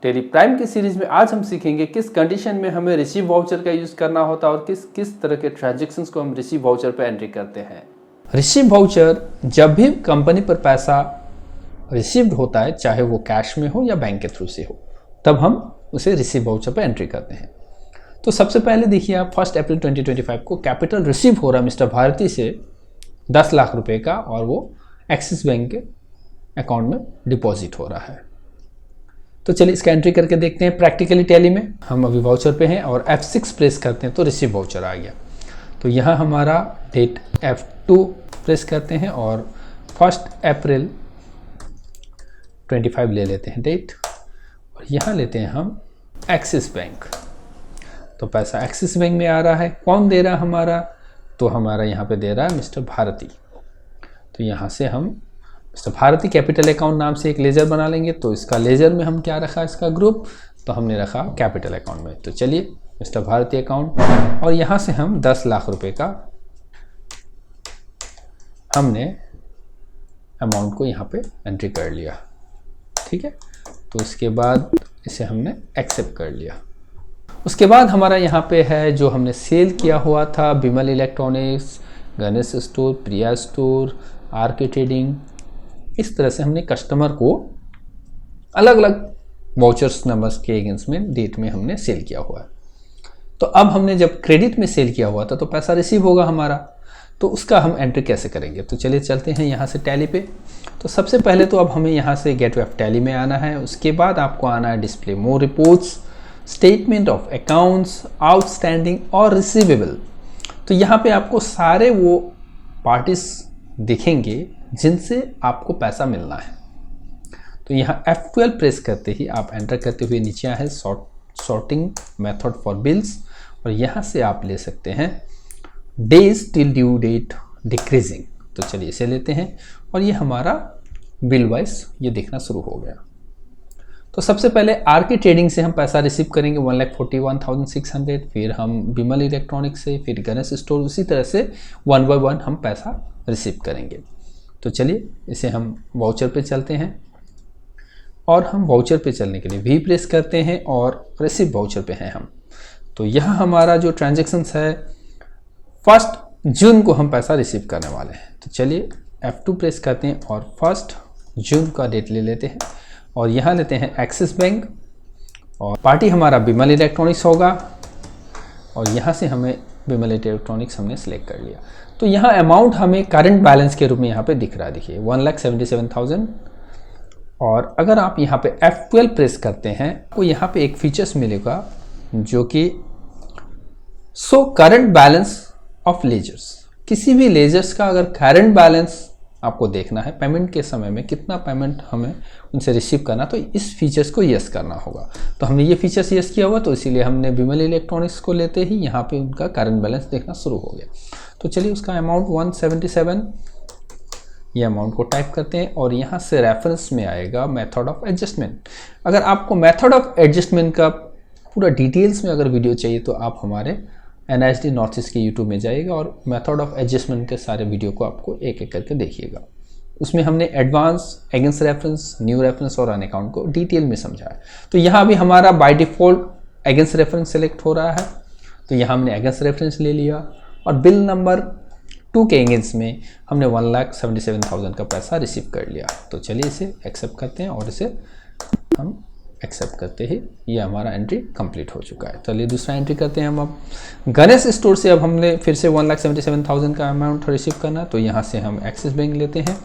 Tally Prime की series में आज हम सीखेंगे किस कंडीशन में हमें रिसीव वाउचर का यूज़ करना होता है और किस तरह के ट्रांजैक्शंस को हम रिसीव वाउचर पर एंट्री करते हैं। रिसीव वाउचर जब भी कंपनी पर पैसा रिसीव्ड होता है, चाहे वो कैश में हो या बैंक के थ्रू से हो, तब हम उसे रिसीव वाउचर पर एंट्री करते हैं। तो सबसे पहले देखिए आप 1 अप्रैल 2025 को कैपिटल रिसीव हो रहा है मिस्टर भारती से 10 लाख रुपए का और वो एक्सिस बैंक के अकाउंट में डिपॉजिट हो रहा है। तो चलिए इसका एंट्री करके देखते हैं प्रैक्टिकली टैली में। हम अभी वाउचर पे हैं और F6 प्रेस करते हैं तो रिसीव वाउचर आ गया। तो यहाँ हमारा डेट F2 प्रेस करते हैं और 1 अप्रैल 25 ले लेते हैं डेट और यहाँ लेते हैं हम एक्सिस बैंक। तो पैसा एक्सिस बैंक में आ रहा है। कौन दे रहा है हमारा? तो हमारा यहाँ पे दे रहा है मिस्टर भारती। तो यहाँ से हम मिस्टर भारती कैपिटल अकाउंट नाम से एक लेजर बना लेंगे। तो इसका लेजर में हम क्या रखा, इसका ग्रुप, तो हमने रखा कैपिटल अकाउंट में। तो चलिए मिस्टर भारती अकाउंट और यहाँ से हम 10 लाख रुपए का हमने अमाउंट को यहाँ पे एंट्री कर लिया। ठीक है, तो उसके बाद इसे हमने एक्सेप्ट कर लिया। उसके बाद हमारा यहाँ पे है जो हमने सेल किया हुआ था, विमल इलेक्ट्रॉनिक्स, गणेश स्टोर, प्रिया स्टोर, आरके ट्रेडिंग। इस तरह से हमने कस्टमर को अलग अलग वाउचर्स नंबर्स के अगेंस्ट में डेट में हमने सेल किया हुआ है। तो अब हमने जब क्रेडिट में सेल किया हुआ था तो पैसा रिसीव होगा हमारा, तो उसका हम एंट्री कैसे करेंगे? तो चलिए चलते हैं यहाँ से टैली पे। तो सबसे पहले तो अब हमें यहाँ से गेटवे ऑफ टैली में आना है। उसके बाद आपको आना है display more reports, statement of accounts, outstanding और रिसीवेबल। तो यहाँ पे आपको सारे वो पार्टीज दिखेंगे जिनसे आपको पैसा मिलना है। तो यहाँ F12 प्रेस करते ही आप एंटर करते हुए नीचे आए सॉर्टिंग मेथड फॉर बिल्स और यहाँ से आप ले सकते हैं days till due date decreasing. तो चलिए इसे लेते हैं और ये हमारा बिल वाइज ये देखना शुरू हो गया। तो सबसे पहले आरके ट्रेडिंग से हम पैसा रिसीव करेंगे 1,41,600, फिर हम विमल इलेक्ट्रॉनिक से, फिर गणेश स्टोर, उसी तरह से 1 बाय 1 हम पैसा रिसीव करेंगे। तो चलिए इसे हम वाउचर पे चलते हैं और हम वाउचर पे चलने के लिए वी प्रेस करते हैं और रिसीव वाउचर पे हैं हम। तो यहाँ हमारा जो ट्रांजैक्शंस है 1 जून को हम पैसा रिसीव करने वाले हैं। तो चलिए F2 प्रेस करते हैं और 1 जून का डेट ले लेते हैं और यहाँ लेते हैं एक्सिस बैंक और पार्टी हमारा विमल इलेक्ट्रॉनिक्स होगा और यहाँ से हमें विमल इलेक्ट्रॉनिक्स हमने सेलेक्ट कर लिया। तो यहाँ अमाउंट हमें करंट बैलेंस के रूप में यहाँ पे दिख रहा है, देखिए 1,77,000। और अगर आप यहाँ पे F12 प्रेस करते हैं तो यहाँ पे एक फीचर्स मिलेगा जो कि show current balance of ledgers. किसी भी लेजर्स का अगर करंट बैलेंस आपको देखना है, पेमेंट के समय में कितना पेमेंट हमें उनसे रिसीव करना, तो इस फीचर्स को यस करना होगा। तो हमने ये फीचर्स यस किया हुआ, तो इसीलिए हमने विमल इलेक्ट्रॉनिक्स को लेते ही यहाँ पे उनका करंट बैलेंस देखना शुरू हो गया। तो चलिए उसका अमाउंट 177 ये अमाउंट को टाइप करते हैं और यहाँ से रेफरेंस में आएगा मेथड ऑफ एडजस्टमेंट। अगर आपको मेथड ऑफ एडजस्टमेंट का पूरा डिटेल्स में अगर वीडियो चाहिए तो आप हमारे NIST नॉर्थ ईस्ट के यूट्यूब में जाइएगा और मेथड ऑफ एडजस्टमेंट के सारे वीडियो को आपको एक एक करके देखिएगा। उसमें हमने advance, against reference, new reference और अन अकाउंट को डिटेल में समझा है। तो यहाँ भी हमारा by default against reference select हो रहा है, तो यहाँ हमने अगेंस्ट रेफरेंस ले लिया और बिल नंबर 2 के अगेंस्ट में हमने 1,77,000 का पैसा रिसीव कर लिया। तो चलिए इसे एक्सेप्ट करते हैं और इसे हम एक्सेप्ट करते ही ये हमारा एंट्री कंप्लीट हो चुका है। चलिए दूसरा एंट्री करते हैं हम। अब गणेश स्टोर से अब हमने फिर से 1,77,000 का अमाउंट रिसीव करना, तो यहाँ से हम एक्सिस बैंक लेते हैं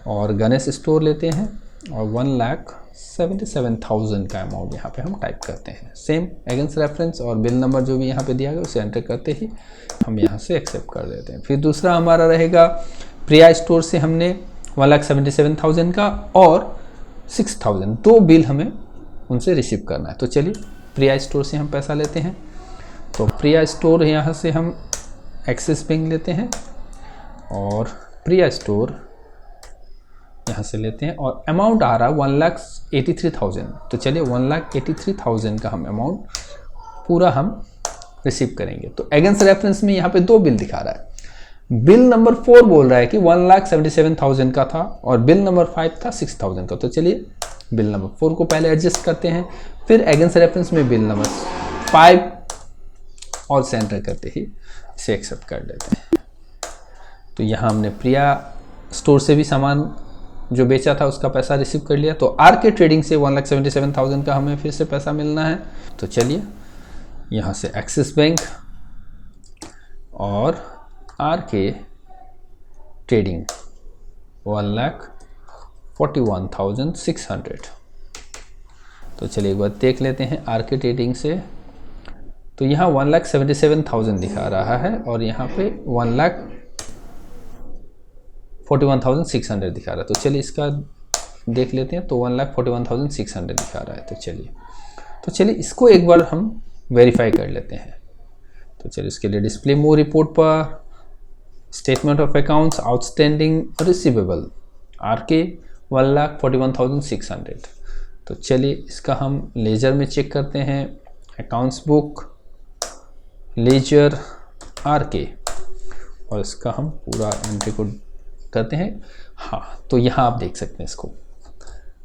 और गणेश स्टोर लेते हैं और 1,77,000 का अमाउंट यहाँ पे हम टाइप करते हैं। सेम अगेंस्ट रेफरेंस और बिल नंबर जो भी यहाँ पे दिया गया उसे एंटर करते ही हम यहाँ से एक्सेप्ट कर देते हैं। फिर दूसरा हमारा रहेगा प्रिया स्टोर से हमने 1,77,000 का और 6,000 दो बिल हमें उनसे रिसीव करना है। तो चलिए प्रिया स्टोर से हम पैसा लेते हैं। तो प्रिया स्टोर यहाँ से हम एक्सिस बैंक लेते हैं और प्रिया स्टोर यहाँ से लेते हैं और अमाउंट आ रहा है 1,83,000। तो चलिए 1,83,000 का हम अमाउंट पूरा हम रिसीव करेंगे। तो अगेंस्ट रेफरेंस में यहाँ पे 2 बिल दिखा रहा है। बिल नंबर 4 बोल रहा है कि 1,77,000 का था और बिल नंबर 5 था 6,000 का। तो चलिए बिल नंबर 4 को पहले एडजस्ट करते हैं, फिर अगेंस्ट रेफरेंस में बिल नंबर 5 और से एंटर करते ही इसे एक्सेप्ट कर लेते हैं। तो यहाँ हमने प्रिया स्टोर से भी सामान जो बेचा था उसका पैसा रिसीव कर लिया। तो आर के ट्रेडिंग से 1,77,000 का हमें फिर से पैसा मिलना है। तो चलिए यहाँ से एक्सिस बैंक और आर के ट्रेडिंग 1,41,600। तो चलिए एक बार देख लेते हैं आर के ट्रेडिंग से। तो यहाँ 1,77,000 दिखा रहा है और यहाँ पे 1,41,600 दिखा रहा है। तो चलिए इसका देख लेते हैं। तो 1,41,600 दिखा रहा है। तो चलिए इसको एक बार हम वेरीफाई कर लेते हैं। तो चलिए इसके लिए डिस्प्ले मोर रिपोर्ट पर statement of accounts outstanding receivable आर के 1,41,600। तो चलिए इसका हम लेजर में चेक करते हैं। अकाउंट्स बुक लेजर आर के, और इसका हम पूरा एंट्री को करते हैं। हाँ, तो यहाँ आप देख सकते हैं इसको,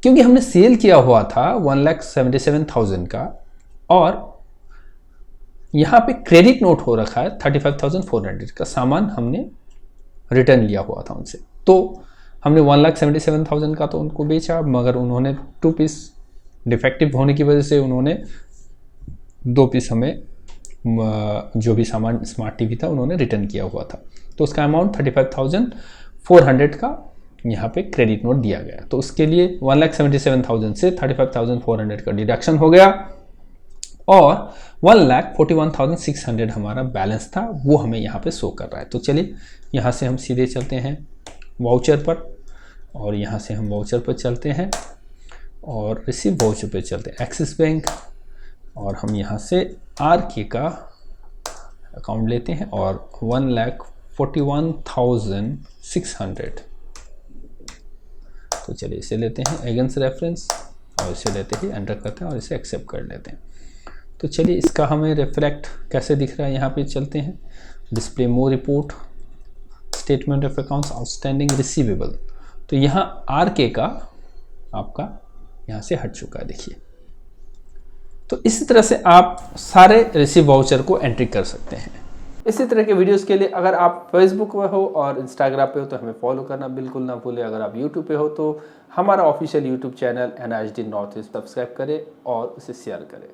क्योंकि हमने सेल किया हुआ था 1,77,000 का और यहाँ पे क्रेडिट नोट हो रखा है 35,400 का सामान हमने रिटर्न लिया हुआ था उनसे। तो हमने 1,77,000 का तो उनको बेचा, मगर उन्होंने 2 पीस डिफेक्टिव होने की वजह से उन्होंने 2 पीस हमें जो भी सामान स्मार्ट टीवी था उन्होंने रिटर्न किया हुआ था। तो उसका अमाउंट 35,400 का यहाँ पे क्रेडिट नोट दिया गया। तो उसके लिए 1,77,000 से 35,400 का डिडक्शन हो गया और 1,41,600 हमारा बैलेंस था, वो हमें यहाँ पे शो कर रहा है। तो चलिए यहाँ से हम सीधे चलते हैं वाउचर पर, और यहाँ से हम वाउचर पर चलते हैं और रिसीव वाउचर पर चलते हैं एक्सिस बैंक, और हम यहाँ से आर के का अकाउंट लेते हैं और 1,41,600। तो चलिए इसे लेते हैं अगेंस्ट रेफरेंस और इसे लेते ही एंटर करते हैं और इसे एक्सेप्ट कर लेते हैं। तो चलिए इसका हमें रिफ्लेक्ट कैसे दिख रहा है, यहाँ पे चलते हैं display more report statement of accounts outstanding receivable. तो यहाँ आर के का आपका यहाँ से हट चुका है, देखिए। तो इसी तरह से आप सारे रिसीव वाउचर को एंट्री कर सकते हैं। इसी तरह के वीडियोस के लिए अगर आप फेसबुक पे हो और इंस्टाग्राम पे हो तो हमें फॉलो करना बिल्कुल ना भूलें। अगर आप यूट्यूब पे हो तो हमारा official YouTube channel NISD north east subscribe करें और उसे शेयर करें।